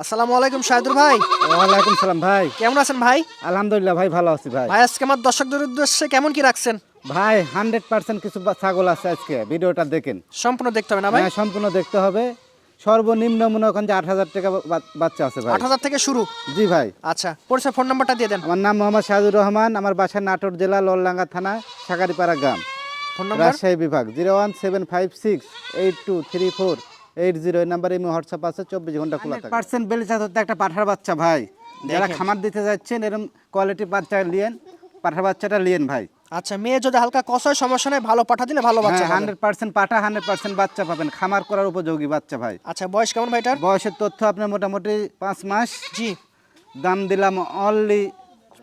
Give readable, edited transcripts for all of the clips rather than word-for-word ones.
আসসালামু আলাইকুম শাহিদুর ভাই। ওয়ালাইকুম সালাম ভাই। কেমন আছেন ভাই? আলহামদুলিল্লাহ ভাই, ভালো আছি ভাই। ভাই আজকে আমার দর্শকদের উদ্দেশ্যে কেমন কি রাখছেন? ভাই 100% কিছু ছাগল আছে, আজকে ভিডিওটা দেখেন। সম্পূর্ণ দেখতে হবে না ভাই? হ্যাঁ, সম্পূর্ণ দেখতে হবে। সর্বনিম্ন মনে করেন যে 8,000 টাকা বাচ্চা আছে ভাই। 8,000 থেকে শুরু? জি ভাই। আচ্ছা, পরিচয় ফোন নাম্বারটা দিয়ে দেন। আমার নাম মোহাম্মদ শাহিদুর রহমান, আমার বাসা নাটোর জেলা ললডাঙ্গা থানা সাকারিপাড়া গ্রাম, ফোন নাম্বার? রাজশাহী বিভাগ। 01756823480 এই নাম্বারে হোয়াটসঅ্যাপ আছে, 24 ঘন্টা খোলা থাকে। 100% বেলিজাত হতে একটা পাঠার বাচ্চা ভাই। যারা দেখেন। খামার দিতে যাচ্ছেন এরকম কোয়ালিটি বাচ্চা লিয়েন, পাঠার বাচ্চাটা লিয়েন ভাই। আচ্ছা, মেয়ে যদি হালকা কষায় সমস্যা নেই, ভালো পাঠা দিলে ভালো বাচ্চা হ্যাঁ, পাবেন। 100% পাঠা, 100% বাচ্চা পাবেন, খামার করার উপযোগী বাচ্চা ভাই। আচ্ছা, বয়স কেমন ভাইটার? বয়সের তথ্য আপনার মোটামুটি 5 মাস। জি। দাম দিলাম অনলি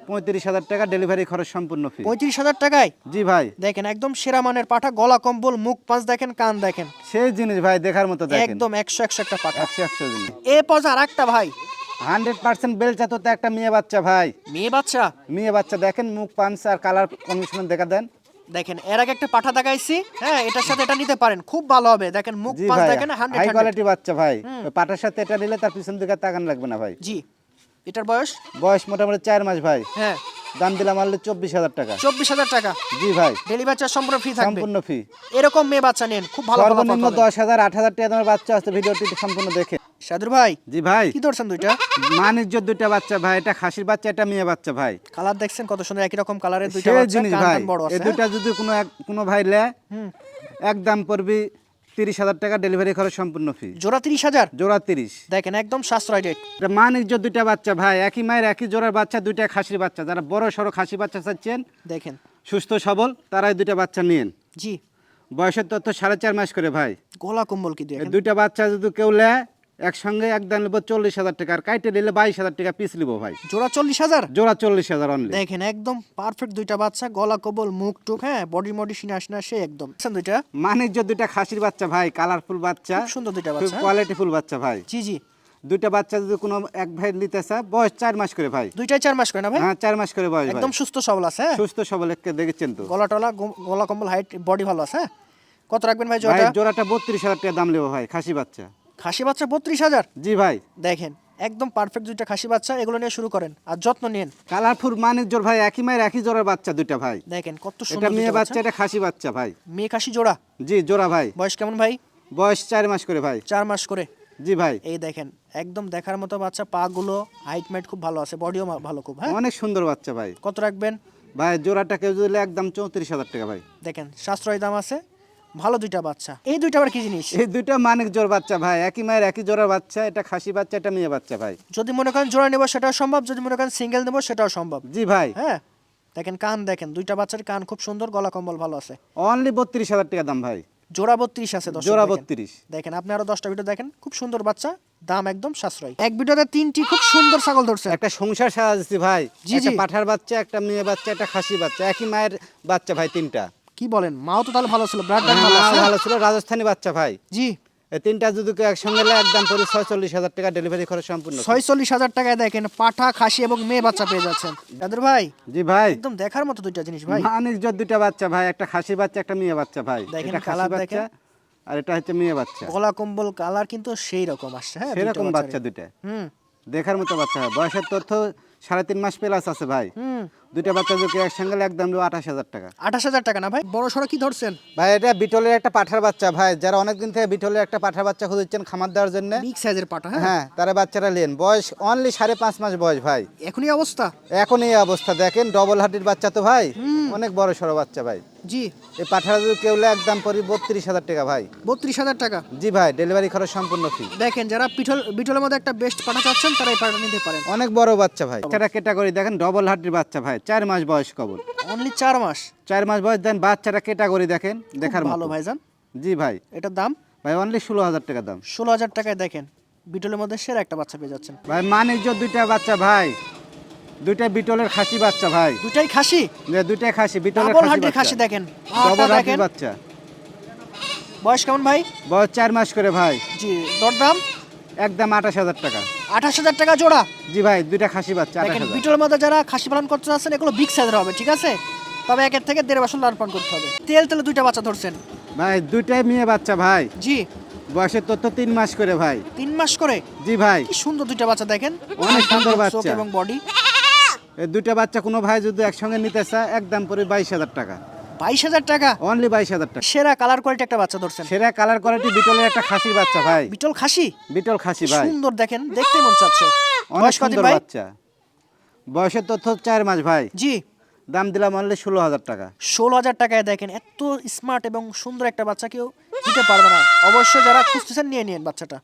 35,000 টাকা, ডেলিভারি খরচ সম্পূর্ণ ফ্রি। 35,000 টাকায়? জি ভাই। দেখেন একদম সেরা মানের পাঠা, গলা কম্বল, মুখ পাঁচ দেখেন, কান দেখেন, সেই জিনিস ভাই, দেখার মতো দেখেন। একদম 100 একটা পাঠা। 100 জিনিস। এ পর্যন্ত আর একটা ভাই 100% বেলচাত হতে একটা মেয়ে বাচ্চা ভাই। মেয়ে বাচ্চা। মেয়ে বাচ্চা দেখেন, মুখ পাঞ্চ আর কালার কমিশন দেখা দেন। দেখেন এর আগে একটা পাঠা দেখাইছি, হ্যাঁ, এটার সাথে এটা নিতে পারেন, খুব ভালো হবে। দেখেন মুখ জি পাঁচ ভাই, দেখেন, হাই 100। কোয়ালিটি বাচ্চা ভাই। ওই পাটার সাথে এটা নিলে তার পিছন দিকে তাকান লাগবে না ভাই। জি। এটার বয়স? বয়স মোটামুটি 4 মাস ভাই। হ্যাঁ। দাম দিলাম অনলি 24,000 টাকা। 24,000 টাকা? জি ভাই। ডেলিভারি চার্জ সম্পূর্ণ ফ্রি থাকবে? সম্পূর্ণ ফ্রি। এরকম মেয়ে বাচ্চা নেন, খুব ভালো ভালো সর্বনিম্ন পাবেন। 10,000 8,000 টাকা দামের বাচ্চা আছে, ভিডিওটি সম্পূর্ণ দেখে। সাদুর ভাই, জি ভাই। কি ধরছেন দুইটা? মানিজ্য দুইটা বাচ্চা ভাই, এটা খাসির বাচ্চা, এটা মেয়ে বাচ্চা ভাই। কালার দেখছেন কত সুন্দর, একই রকম কালারের দুইটা সেই বাচ্চা, জিনিস কান ভাই। টান বড় এই আছে। দুইটা যদি কোনো ভাই লে, হুম। একদম পড়বি 30,000 টাকা, ডেলিভারি খরচ সম্পূর্ণ ফ্রি। জোড়া 30,000? জোড়া 30। দেখেন একদম সাশ্রয় রেট। এটা মানিজ্য দুইটা বাচ্চা ভাই, একই মায়ের একই জোড়ার বাচ্চা, দুইটা খাসির বাচ্চা। যারা বড় সড়ো খাসি বাচ্চা চাচ্ছেন, দেখেন। সুস্থ সবল, তারাই দুইটা বাচ্চা নিয়েন। জি। বয়সের তথ্য 4.5 মাস করে ভাই। গলা কম্বল কি এই দেখেন। দুইটা বাচ্চা যদি কেউ লে, একসঙ্গে একদম নেবো 40,000 টাকা, আর কাইটে নিলে 22,000 টাকা পিস নিবো ভাই। জোড়া 40,000? জোড়া 40,000 অনলি। দেখেন একদম পারফেক্ট দুইটা বাচ্চা, গলা কম্বল, মুখ টুক, হ্যাঁ, বডি মডি সিনা সিনা সে একদম। দেখছেন দুইটা? মানিজ্য দুইটা খাসির বাচ্চা ভাই, কালারফুল বাচ্চা, খুব সুন্দর দুইটা খুব বাচ্চা। কোয়ালিটিফুল বাচ্চা ভাই। জি জি। দুইটা বাচ্চা যদি কোনো এক ভাই নিতে চায়, বয়স 4 মাস করে ভাই। দুইটাই 4 মাস করে না ভাই? হ্যাঁ, 4 মাস করে বয়স ভাই। একদম সুস্থ সবল আছে, হ্যাঁ? সুস্থ সবল, একে দেখেছেন তো। গলা টলা, গলা কম্বল, হাইট, বডি ভালো আছে, হ্যাঁ? কত রাখবেন ভাই ভাই জোড়াটা? জোড়াটা 32,000 টাকা দাম নেবো ভাই, খাসি বাচ্চা। খাসি বাচ্চা 32,000? জি ভাই। দেখেন একদম পারফেক্ট দুইটা খাসি বাচ্চা, এগুলো নিয়ে শুরু করেন আর যত্ন নিন। কালারফুল মানিজ্যর ভাই, একই মায়ের একই জোড়ার বাচ্চা দুইটা ভাই। দেখেন কত এটা সুন্দর মেয়ে দুইটা বাচ্চা, এটা খাসি বাচ্চা ভাই। মেয়ে খাসি জোড়া? জি, জোড়া ভাই। বয়স কেমন ভাই? বয়স 4 মাস করে ভাই। 4 মাস করে? জি ভাই। এই দেখেন একদম দেখার মতো বাচ্চা, পা গুলো হাইট মাইট খুব ভালো আছে, বডিও ভালো খুব, হ্যাঁ? অনেক সুন্দর বাচ্চা ভাই। কত রাখবেন ভাই জোড়াটা কেউ দিলে একদম 34,000 টাকা ভাই। দেখেন সাশ্রয় দাম আছে, ভালো দুইটা বাচ্চা। এই দুইটা আবার কি জিনিস? এই দুইটা মানিক জোড় বাচ্চা ভাই, একই মায়ের একই জোড়ার বাচ্চা, এটা খাসি বাচ্চা, এটা মেয়ে বাচ্চা ভাই। যদি মনে করেন জোড়া নেবো সেটাও সম্ভব, যদি মনে করেন সিঙ্গেল নেবো সেটাও সম্ভব। জি ভাই। হ্যাঁ, দেখেন কান দেখেন, দুইটা বাচ্চার কান খুব সুন্দর, গলা কম্বল ভালো আছে। অনলি 32,000 টাকা দাম ভাই। জোড়া 32 আছে দর্শক, জোড়া দেখেন। 32। দেখেন আপনি আরো 10টা ভিডিও দেখেন, খুব সুন্দর বাচ্চা, দাম একদম সাশ্রয়। এক ভিডিওতে 3টি খুব সুন্দর ছাগল ধরছে। একটা সংসার সাজাচ্ছি ভাই। জি, একটা জি। পাঠার বাচ্চা, একটা মেয়ে বাচ্চা, একটা খাসি বাচ্চা, একই মায়ের বাচ্চা ভাই, তিনটা। কি বলেন, মাও তো তাহলে ভালো ছিল, ব্লাড হ্যাঁ, ভালো আছে। ভালো ছিল, রাজস্থানী বাচ্চা ভাই। জি। এই তিনটা যদি কেউ একসঙ্গে নেয়, একদম পড়ে 46,000 টাকা, ডেলিভারি খরচ সম্পূর্ণ। 46,000 টাকায় দেখেন পাঠা, খাসি এবং মেয়ে বাচ্চা পেয়ে যাচ্ছেন। দাদুর ভাই জি ভাই। একদম দেখার মতো দুইটা জিনিস ভাই। মানিক জোড় দুইটা বাচ্চা ভাই, একটা খাসি বাচ্চা, একটা মেয়ে বাচ্চা ভাই। দেখেন এটা খাসি কালার বাচ্চা দেখেন, আর এটা হচ্ছে মেয়ে বাচ্চা। গলা কম্বল কালার কিন্তু সেই রকম আসছে, হ্যাঁ, দুইটা সেরকম বাচ্চা বাচ্চারই। দুইটা, হুম দেখার মতো বাচ্চা ভাই। বয়সের তথ্য 3.5 মাস প্লাস আছে ভাই। হুম। দুইটা বাচ্চা যদি একসঙ্গে নেয়, একদম 28,000 টাকা। 28,000 টাকা না ভাই? বড় সড়ো কি ধরছেন? ভাই এটা বিটলের একটা পাঠার বাচ্চা ভাই, যারা অনেকদিন থেকে বিটলের একটা পাঠার বাচ্চা খুঁজছেন খামার দেওয়ার জন্য, বিগ সাইজের পাঠা, হ্যাঁ? হ্যাঁ, তারা বাচ্চারা নেন। বয়স অনলি 5.5 মাস বয়স ভাই। এখনই অবস্থা? এখন এই অবস্থা দেখেন, ডবল হার্টির বাচ্চা তো ভাই, অনেক বড় সড়ো বাচ্চা ভাই। জি। এই পাঠাটা যদি কেউ নেয়, একদম পরি 32,000 টাকা ভাই। 32,000 টাকা? জি ভাই, ডেলিভারি খরচ সম্পূর্ণ ফ্রি। দেখেন যারা বিটলের মধ্যে একটা বেস্ট পাঠা চাচ্ছেন, তারা এই পাঠা নিতে পারেন। অনেক বড় বাচ্চা ভাই। সেটা ক্যাটাগরি দেখেন, ডবল হার্টির বাচ্চা ভাই, 4 মাস বয়স কবল। অনলি 4 মাস? 4 মাস বয়স দেন, বাচ্চাটা ক্যাটাগরি দেখেন, দেখার খুব মতো ভালো ভাইজান। জি ভাই। এটার দাম? ভাই অনলি 16,000 টাকা দাম। 16,000 টাকায় দেখেন বিটলের মধ্যে সেরা একটা বাচ্চা পেয়ে যাচ্ছেন ভাই মানিক জোড় দুইটা বাচ্চা ভাই, দুইটা বিটলের খাসি বাচ্চা ভাই। দুটাই খাসি? দুইটাই খাসি, বিটলের ডাবল খাসি হার্ডের বাচ্চা। খাসি দেখেন, ডবল পাটা হার্টির দেখেন। বাচ্চা। বয়স কেমন ভাই? বয়স 4 মাস করে ভাই। জি। দরদাম? একদম 28,000 টাকা। 28,000 টাকা জোড়া? জি ভাই, দুইটা খাসি বাচ্চা, দেখেন 28,000। বিটলের মধ্যে যারা খাসি পালন করতে চাচ্ছেন, এগুলো বিগ সাইজের হবে, ঠিক আছে? তবে 1 থেকে 1.5 বছর লালন পালন করতে হবে। তেল তেলে দুইটা বাচ্চা ধরছেন? ভাই দুইটাই মেয়ে বাচ্চা ভাই। জি। বয়সের তথ্য 3 মাস করে ভাই। 3 মাস করে। জি ভাই। কি সুন্দর দুইটা বাচ্চা দেখেন, অনেক সুন্দর চোখ বাচ্চা এবং বডি। এই দুইটা বাচ্চা কোনো ভাই যদি একসঙ্গে নিতে চায় একদম পরে 22,000 টাকা। 22,000 টাকা। অনলি 22,000 টাকা। সেরা কালার কোয়ালিটি একটা বাচ্চা ধরছেন। সেরা কালার কোয়ালিটি বিটলের একটা খাসির বাচ্চা ভাই। বিটল খাসি। বিটল খাসি কি ভাই। সুন্দর দেখেন, দেখতে মন চাচ্ছে। অনেক বয়স কত সুন্দর ভাই? বাচ্চা। বয়সের তথ্য 4 মাস ভাই। জি। দাম দিলাম অনলি 16,000 টাকা। 16,000 টাকায় দেখেন এত স্মার্ট এবং সুন্দর একটা বাচ্চা কেউ দিতে পারবে না। অবশ্যই যারা খুঁজতেছেন নিয়ে নিন বাচ্চাটা।